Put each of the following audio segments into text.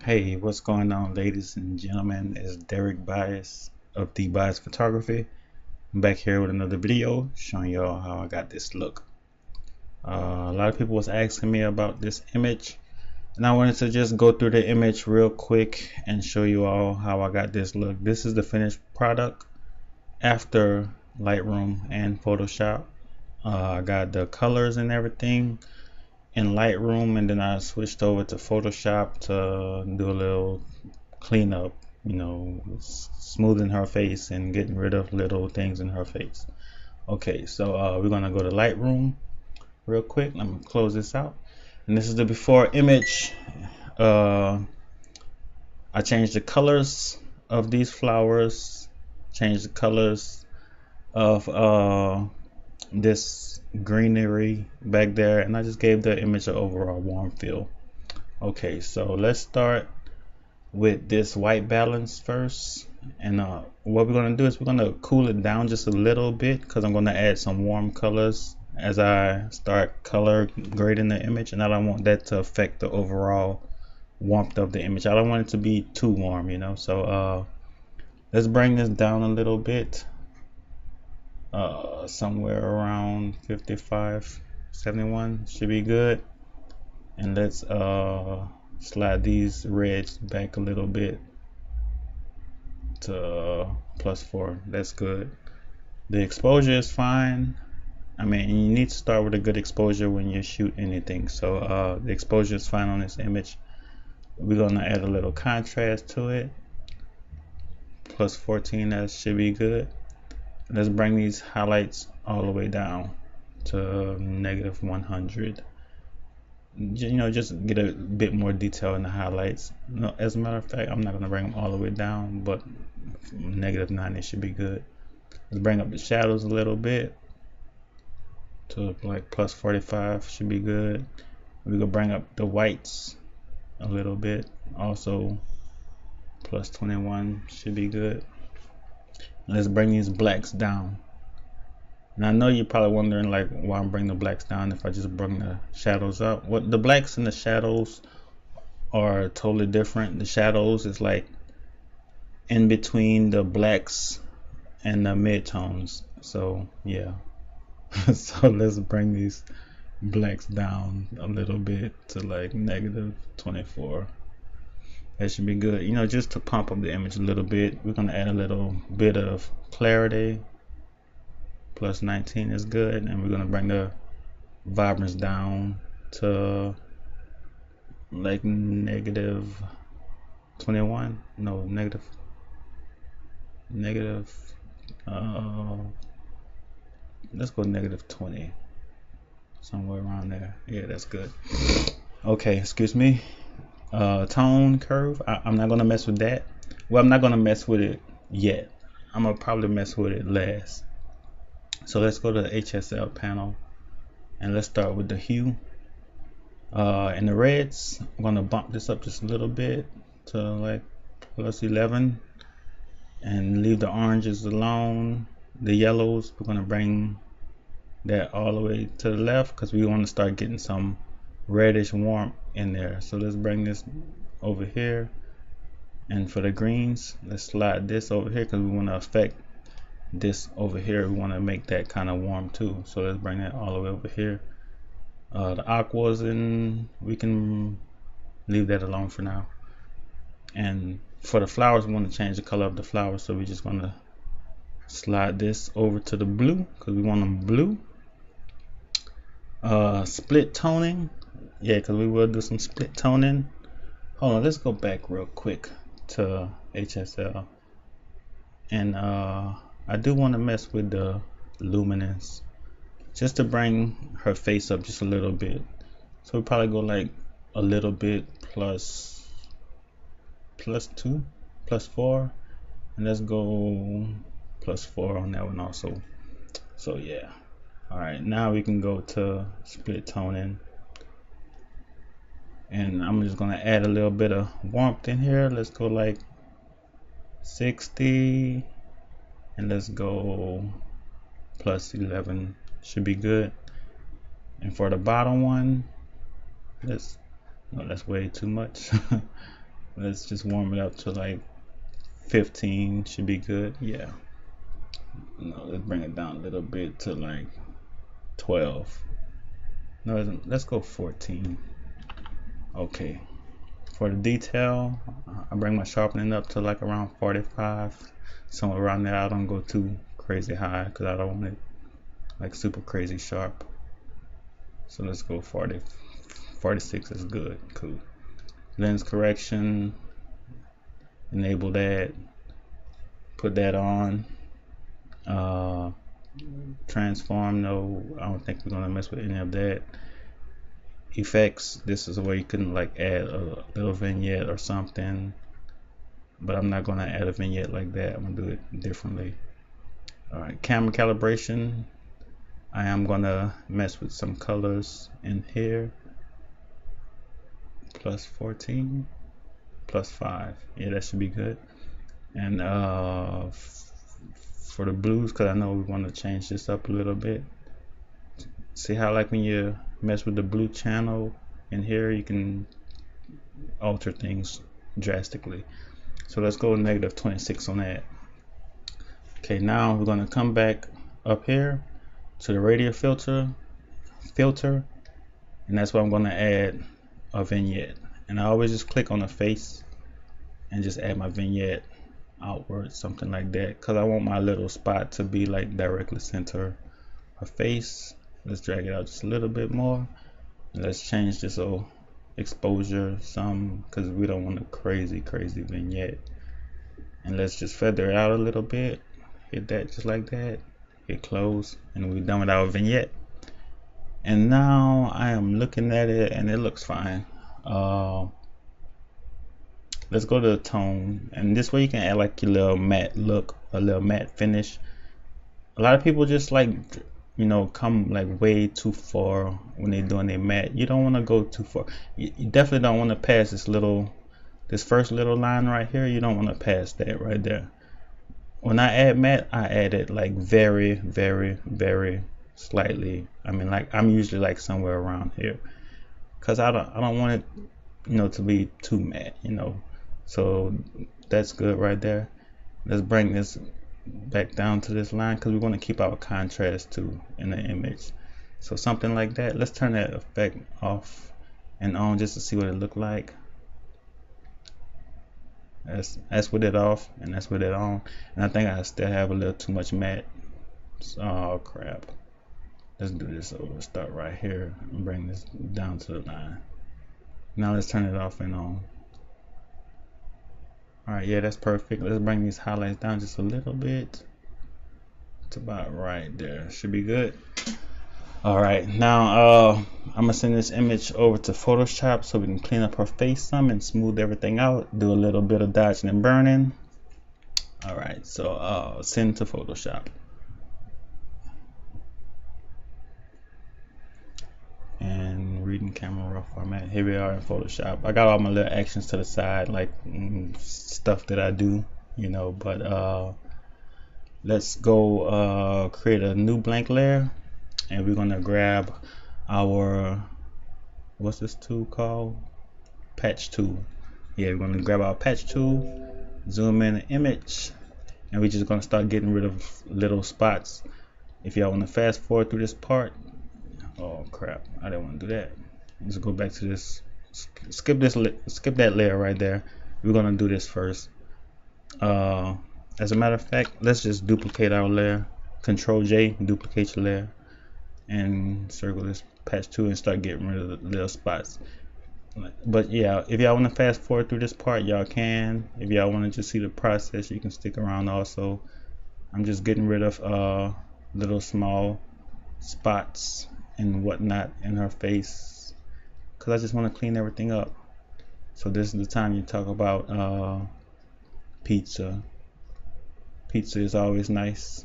Hey, what's going on, ladies and gentlemen? It's Derek Bias of The Bias Photography. I'm back here with another video showing y'all how I got this look. A lot of people was asking me about this image, and I wanted to just go through the image real quick and show you all how I got this look. This is the finished product after Lightroom and Photoshop. I got the colors and everything in Lightroom, and then I switched over to Photoshop to do a little cleanup, smoothing her face and getting rid of little things in her face. Okay, so we're gonna go to Lightroom real quick. Let me close this out, and this is the before image. uh, I changed the colors of these flowers, changed the colors of this greenery back there, and I just gave the image an overall warm feel. Okay, so let's start with this white balance first, and what we're going to do is we're going to cool it down just a little bit because I'm going to add some warm colors as I start color grading the image, and I don't want that to affect the overall warmth of the image. I don't want it to be too warm, so let's bring this down a little bit, somewhere around 55, 71 should be good. And let's slide these reds back a little bit to +4. That's good. The exposure is fine. I mean, you need to start with a good exposure when you shoot anything. So the exposure is fine on this image. We're gonna add a little contrast to it. +14, that should be good. Let's bring these highlights all the way down to -100. Just get a bit more detail in the highlights. No, as a matter of fact, I'm not going to bring them all the way down, but -90 should be good. Let's bring up the shadows a little bit to like +45 should be good. We're going to bring up the whites a little bit, also +21 should be good. Let's bring these blacks down. And I know you're probably wondering like why I'm bringing the blacks down if I just bring the shadows up. What the blacks and the shadows are totally different. The shadows is like in between the blacks and the midtones. So yeah. So let's bring these blacks down a little bit to like -24. That should be good. Just to pump up the image a little bit. We're gonna add a little bit of clarity. +19 is good, and we're gonna bring the vibrance down to like -21. No, negative. Let's go -20, somewhere around there. Yeah, that's good. Okay, excuse me. Tone curve. I'm not gonna mess with that. Well, I'm not gonna mess with it yet. I'm gonna probably mess with it last. So let's go to the HSL panel and let's start with the hue. In the reds, I'm gonna bump this up just a little bit to like +11 and leave the oranges alone. The yellows, we're gonna bring that all the way to the left because we want to start getting some reddish warmth in there. So let's bring this over here, and for the greens, let's slide this over here because we want to affect this over here. We want to make that kind of warm too. So let's bring that all the way over here. The aquas, and we can leave that alone for now. And for the flowers, we want to change the color of the flowers, so we're just going to slide this over to the blue because we want them blue. Split toning, yeah, because we will do some split toning. Hold on, let's go back real quick to HSL, and I do want to mess with the luminance just to bring her face up just a little bit. So we probably go like a little bit +2, +4, and let's go +4 on that one also. So yeah. All right, now we can go to split toning, and I'm just gonna add a little bit of warmth in here. Let's go like 60, and let's go +11 should be good. And for the bottom one, no, that's way too much. Let's just warm it up to like 15 should be good. Yeah. No, let's bring it down a little bit to like 12. No, let's go 14. Okay. For the detail, I bring my sharpening up to like around 45, somewhere around there. I don't go too crazy high because I don't want it like super crazy sharp. So let's go 40. 46 is good. Cool. Lens correction, enable that, put that on. Transform, no, I don't think we're gonna mess with any of that. Effects, this is where you can like add a little vignette or something, but I'm not gonna add a vignette like that. I'm gonna do it differently. All right, camera calibration, I am gonna mess with some colors in here. Plus 14, plus 5, yeah, that should be good. And for the blues, because I know we want to change this up a little bit. See how like when you mess with the blue channel in here, you can alter things drastically. So let's go negative 26 on that. Okay, now we're going to come back up here to the radial filter, and that's where I'm going to add a vignette. And I always just click on the face and just add my vignette outward, something like that, because I want my little spot to be like directly center her face. Let's drag it out just a little bit more. Let's change this exposure some, because we don't want a crazy vignette. And let's just feather it out a little bit. Hit that just like that. Hit close, and we're done with our vignette. And now I am looking at it and it looks fine. Let's go to the tone, and this way you can add like your little matte look, a little matte finish. A lot of people just like, you know, come like way too far when they're doing their matte. You don't want to go too far. You definitely don't want to pass this first little line right here. You don't want to pass that right there. When I add matte, I add it like very slightly. I mean, like I'm usually like somewhere around here, because I don't want it, you know, to be too matte, you know. So that's good right there. Let's bring this back down to this line, because we're going to keep our contrast too in the image. So something like that. Let's turn that effect off and on just to see what it look like. That's with it off, and that's with it on. And I think I still have a little too much matte. Oh crap. Let's do this over. Start right here and bring this down to the line. Now let's turn it off and on. Alright, yeah, that's perfect. Let's bring these highlights down just a little bit. It's about right there. Should be good. Alright, now I'm gonna send this image over to Photoshop so we can clean up her face some and smooth everything out. Do a little bit of dodging and burning. Alright, so send to Photoshop. And reading camera raw format. Here we are in Photoshop. I got all my little actions to the side, like stuff that I do, you know. But let's go create a new blank layer, and we're gonna grab our, what's this tool called? Patch tool. Yeah, we're gonna grab our patch tool, zoom in the image, and we're just gonna start getting rid of little spots. If y'all want to fast forward through this part, oh crap, I didn't want to do that. Let's go back to this. Skip that layer right there. We're gonna do this first. As a matter of fact, let's just duplicate our layer. Control J, duplicate your layer, and circle this patch tool and start getting rid of the little spots. But yeah, if y'all want to fast forward through this part, y'all can. If y'all want to just see the process, you can stick around also. I'm just getting rid of little small spots and whatnot in her face, because I just want to clean everything up. So this is the time you talk about pizza. Pizza is always nice.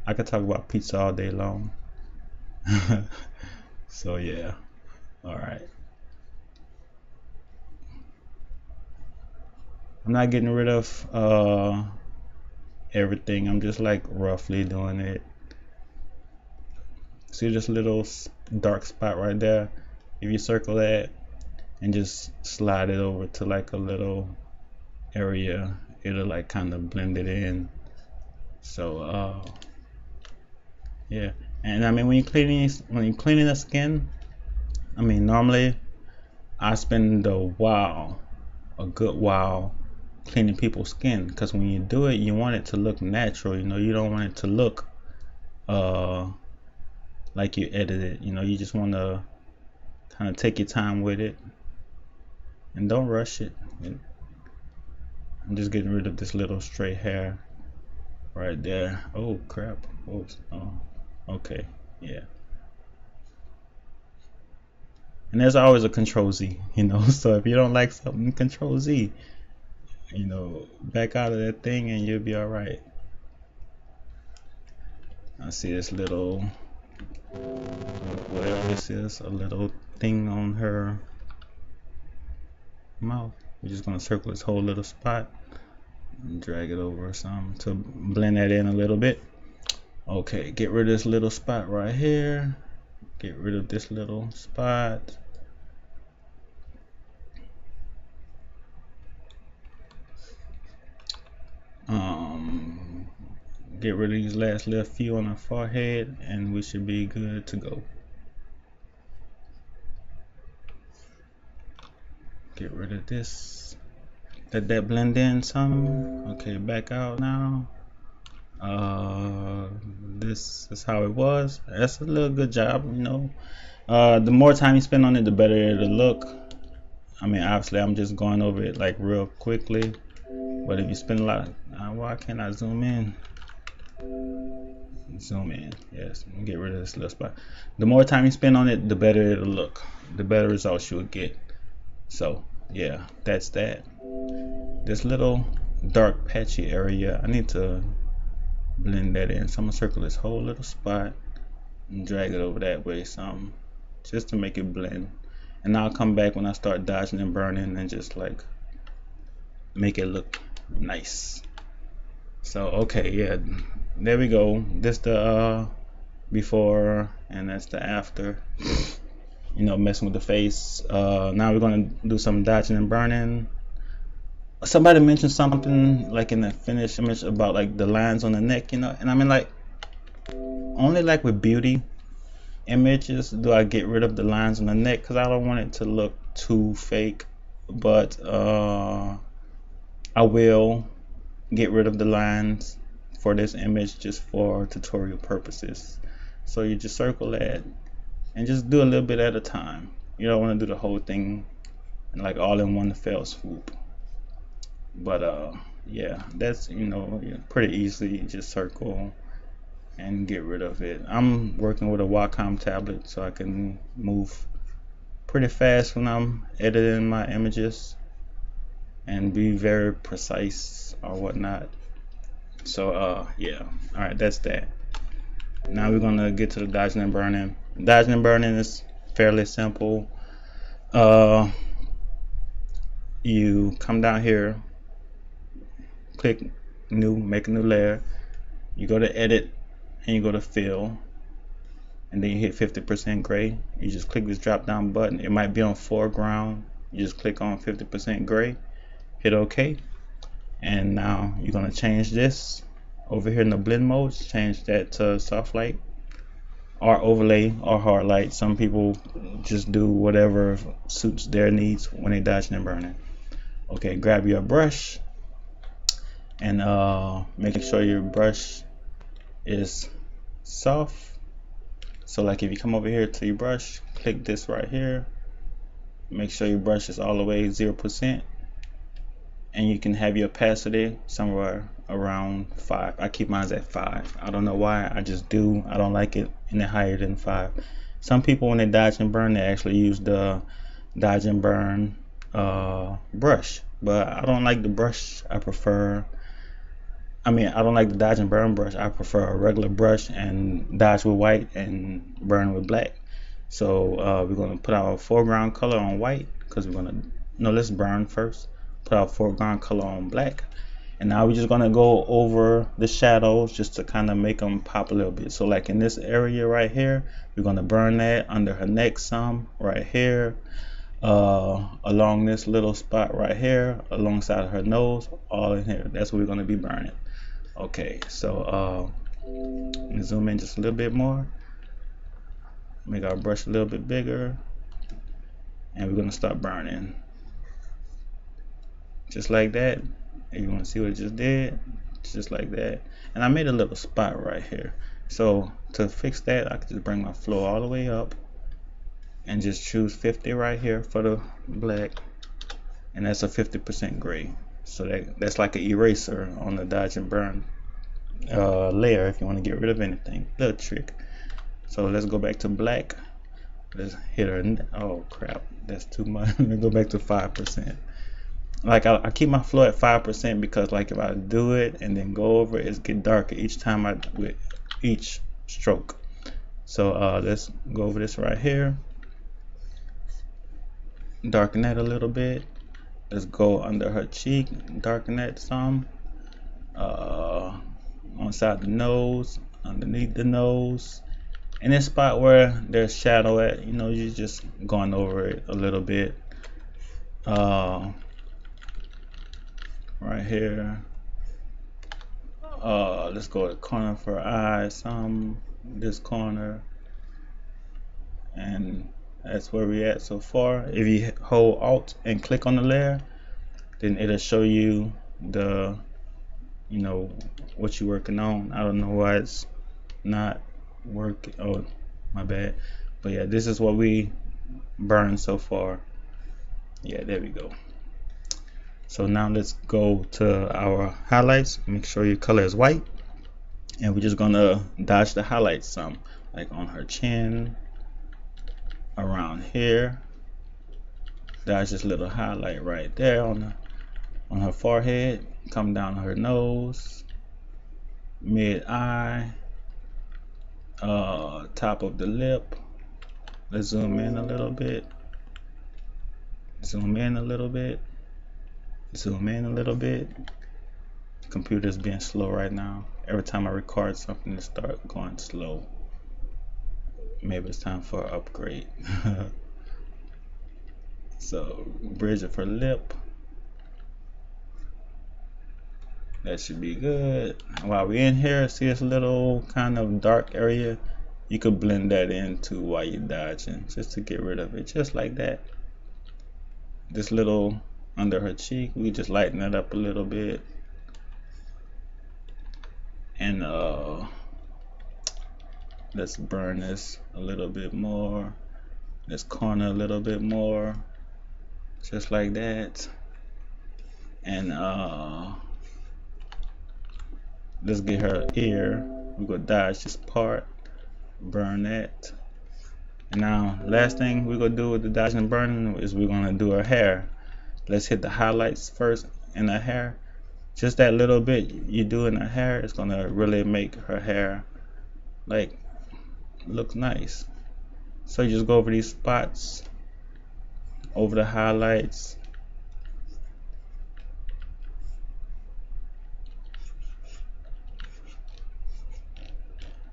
I could talk about pizza all day long. So yeah, all right. I'm not getting rid of everything. I'm just like roughly doing it. See this little dark spot right there? If you circle that, and just slide it over to like a little area. It'll like kind of blend it in. So yeah. And I mean, when you're cleaning the skin, I mean, normally I spend a good while cleaning people's skin, because when you do it, you want it to look natural. You don't want it to look like you edited. You just want to kind of take your time with it and don't rush it. I'm just getting rid of this little stray hair right there. Oh crap. Oops. Oh, okay. Yeah. And there's always a control Z, so if you don't like something, control Z, back out of that thing and you'll be all right. I see this little, whatever this is, a little thing on her mouth. We're just gonna circle this whole little spot and drag it over some to blend that in a little bit. Okay, get rid of this little spot right here. Get rid of this little spot. Get rid of these last little few on our forehead, and we should be good to go. Get rid of this. Let that blend in some. Okay, back out now. This is how it was. That's a little good job, the more time you spend on it, the better it'll look. I mean, obviously I'm just going over it like real quickly, but if you spend a lot why can't I zoom in? Yes, get rid of this little spot. The more time you spend on it, the better it'll look, the better results you'll get. So yeah, that's that. This little dark patchy area, I need to blend that in, so I'm gonna circle this whole little spot and drag it over that way some, just to make it blend. And I'll come back when I start dodging and burning and just like make it look nice. So okay, yeah, there we go. This the before, and that's the after. Messing with the face. Now we're gonna do some dodging and burning. Somebody mentioned something like in the finished image about like the lines on the neck, and I mean, like, only like with beauty images do I get rid of the lines on the neck, because I don't want it to look too fake. But I will get rid of the lines for this image just for tutorial purposes. So you just circle that and just do a little bit at a time. You don't want to do the whole thing like all in one fell swoop. But yeah, that's pretty easy. Just circle and get rid of it. I'm working with a Wacom tablet, so I can move pretty fast when I'm editing my images and be very precise or whatnot. So yeah, all right, that's that. Now we're gonna get to the dodging and burning. Dodging and burning is fairly simple. You come down here, click new, make a new layer. You go to edit and you go to fill, and then you hit 50% gray. You just click this drop down button. It might be on foreground. You just click on 50% gray, hit OK, and now you're gonna change this over here in the blend modes. Change that to soft light or overlay or hard light. Some people just do whatever suits their needs when they dodging and burning. Okay, grab your brush and make sure your brush is soft. So like if you come over here to your brush, click this right here, make sure your brush is all the way 0%, and you can have your opacity somewhere around 5. I keep mine at 5. I don't know why, I just do. I don't like it any higher than 5. Some people, when they dodge and burn, they actually use the dodge and burn brush, but I don't like the brush. I don't like the dodge and burn brush. I prefer a regular brush and dodge with white and burn with black. So we're going to put our foreground color on white, because let's burn first. Put our foreground color on black, and now we're just going to go over the shadows just to kind of make them pop a little bit. So like in this area right here, we're going to burn that under her neck some right here. along this little spot right here, alongside her nose, all in here. That's what we're going to be burning. Okay, so zoom in just a little bit more, make our brush a little bit bigger, and we're going to start burning just like that. If you want to see what it just did, just like that. And I made a little spot right here, so to fix that I could just bring my flow all the way up and just choose 50 right here for the black, and that's a 50% gray. So that's like an eraser on the dodge and burn layer if you want to get rid of anything. Little trick. So let's go back to black. Let's hit her. Oh crap, that's too much. Let me go back to 5%. Like I keep my flow at 5% because like if I do it and then go over it, it's get darker each time with each stroke. So let's go over this right here, darken that a little bit. Let's go under her cheek, darken that some, on side the nose, underneath the nose, and this spot where there's shadow at, you're just going over it a little bit. Right here, let's go to the corner for her eyes, this corner, and that's where we at so far. If you hold Alt and click on the layer, then it'll show you the what you're working on. I don't know why it's not working. Oh, my bad. But yeah, this is what we burned so far. Yeah, there we go. So now let's go to our highlights. Make sure your color is white, and we're just gonna dodge the highlights some, like on her chin, around here. Dodge this little highlight right there on her forehead. Come down her nose, mid eye, top of the lip. Let's zoom in a little bit. Zoom in a little bit. Zoom in a little bit. The computer's being slow right now. Every time I record something, it starts going slow. Maybe it's time for an upgrade. So bridge of her lip. That should be good. While we're in here, see this little kind of dark area? You could blend that into while you're dodging, just to get rid of it, just like that. This little under her cheek, we just lighten it up a little bit. And let's burn this a little bit more. This corner a little bit more, just like that. And let's get her ear. We're gonna dodge this part, burn that. And now last thing we're gonna do with the dodging and burning is we're gonna do her hair. Let's hit the highlights first in her hair. Just that little bit you do in her hair is gonna really make her hair like look nice. So you just go over these spots, over the highlights.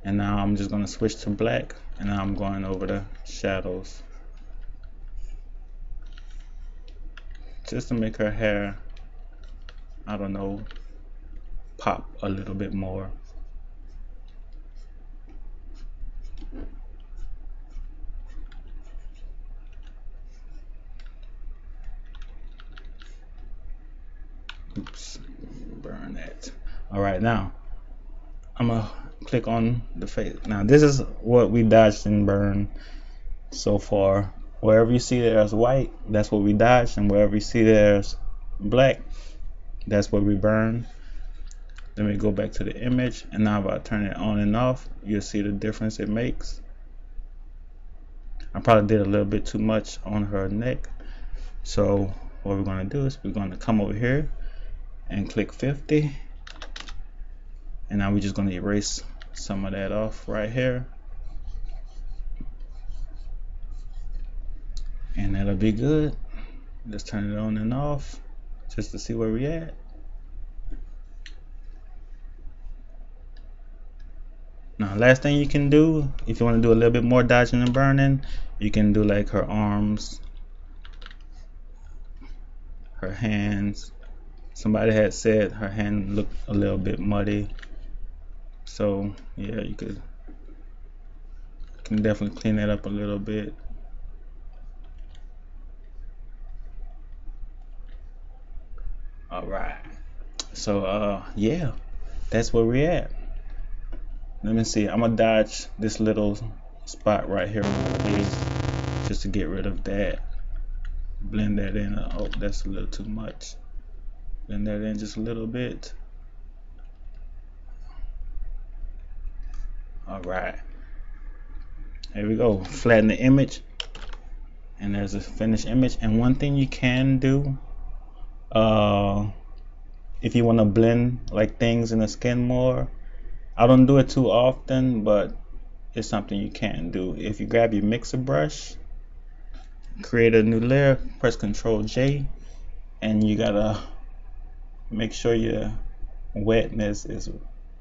And now I'm just going to switch to black, and now I'm going over the shadows, just to make her hair, I don't know, pop a little bit more. Oops, burn that. Alright, now I'm gonna click on the face. Now this is what we dodged and burned so far. Wherever you see there's white, that's what we dodged, and wherever you see there's black, that's what we burn. Then we go back to the image, and now if I turn it on and off, you'll see the difference it makes. I probably did a little bit too much on her neck, so what we're going to do is we're going to come over here and click 50, and now we're just going to erase some of that off right here, and that'll be good. Let's turn it on and off just to see where we at. Now last thing you can do, if you want to do a little bit more dodging and burning, you can do like her arms, her hands. Somebody had said her hand looked a little bit muddy, so yeah, you can definitely clean that up a little bit. All right, so yeah, that's where we're at. Let me see, I'm gonna dodge this little spot right here on the face just to get rid of that. Blend that in. Oh, that's a little too much. Blend that in just a little bit. All right, here we go. Flatten the image, and there's a finished image. And one thing you can do, if you want to blend like things in the skin more, I don't do it too often, but it's something you can do. If you grab your mixer brush, create a new layer, press Ctrl J, and you gotta make sure your wetness is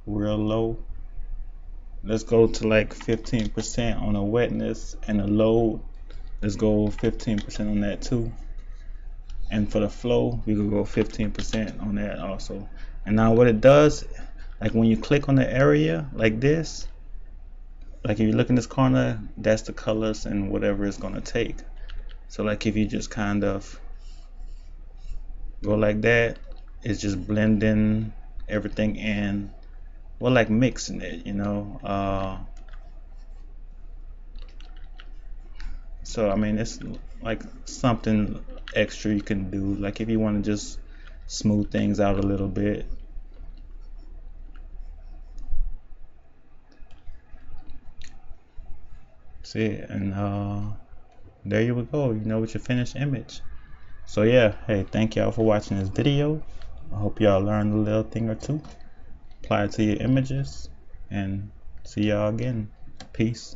real low. Let's go to like 15% on the wetness, and the load, let's go 15% on that too. And for the flow, we could go 15% on that also. And now what it does, like when you click on the area like this, like if you look in this corner, that's the colors and whatever it's gonna take. So like if you just kind of go like that, it's just blending everything in, well, like mixing it, you know. So I mean, it's like something extra you can do, like if you want to just smooth things out a little bit. See, and there you go, you know, with your finished image. So yeah, hey, thank y'all for watching this video. I hope y'all learned a little thing or two. Apply it to your images, and see y'all again. Peace.